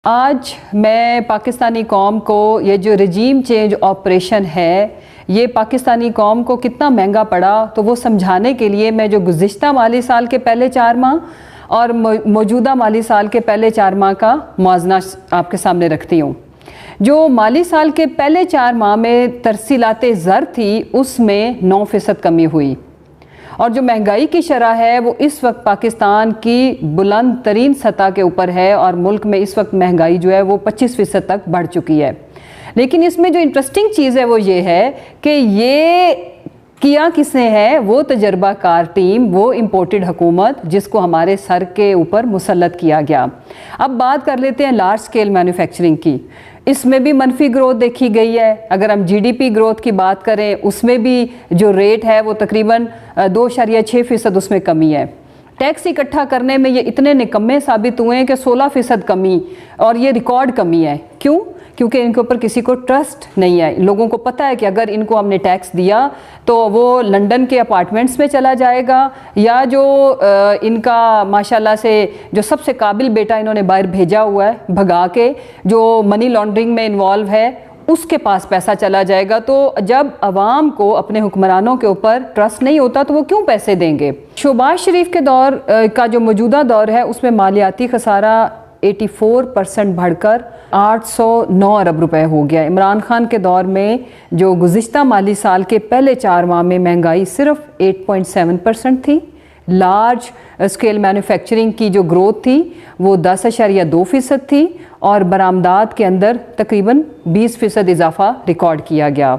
आज मैं पाकिस्तानी कौम को ये जो रजीम चेंज ऑपरेशन है ये पाकिस्तानी कौम को कितना महंगा पड़ा तो वो समझाने के लिए मैं जो गुज़िश्ता माली साल के पहले 4 माह और मौजूदा माली साल के पहले 4 माह का मुआवजा आपके सामने रखती हूँ। जो माली साल के पहले 4 माह में तरसीलात ज़र थी उसमें 9% कमी हुई और जो महंगाई की शरह है वो इस वक्त पाकिस्तान की बुलंद तरीन सतह के ऊपर है और मुल्क में इस वक्त महंगाई जो है वो 25% तक बढ़ चुकी है। लेकिन इसमें जो इंटरेस्टिंग चीज़ है वो ये है कि ये किया किसने है, वो तजर्बाकार टीम, वो इम्पोर्टेड हुकूमत जिसको हमारे सर के ऊपर मुसल्लत किया गया। अब बात कर लेते हैं लार्ज स्केल मैन्युफैक्चरिंग की। इसमें भी मनफी ग्रोथ देखी गई है। अगर हम जीडीपी ग्रोथ की बात करें उसमें भी जो रेट है वो तकरीबन 2.6% उसमें कमी है। टैक्स इकट्ठा करने में ये इतने निकम्मे साबित हुए हैं कि 16% कमी, और ये रिकॉर्ड कमी है। क्यों? क्योंकि इनके ऊपर किसी को ट्रस्ट नहीं है। लोगों को पता है कि अगर इनको हमने टैक्स दिया तो वो लंदन के अपार्टमेंट्स में चला जाएगा, या जो इनका माशाल्लाह से जो सबसे काबिल बेटा इन्होंने बाहर भेजा हुआ है भगा के, जो मनी लॉन्ड्रिंग में इन्वॉल्व है, उसके पास पैसा चला जाएगा। तो जब अवाम को अपने हुक्मरानों के ऊपर ट्रस्ट नहीं होता तो वो क्यों पैसे देंगे। शहबाज शरीफ के दौर का जो मौजूदा दौर है उसमें मालियाती खसारा 84% बढ़कर 809 अरब रुपए हो गया। इमरान खान के दौर में जो गुज़िश्ता माली साल के पहले 4 माह में महंगाई सिर्फ 8.7% थी। लार्ज स्केल मैन्युफैक्चरिंग की जो ग्रोथ थी वो 10.2% थी और बरामदात के अंदर तकरीबन 20% इजाफा रिकॉर्ड किया गया।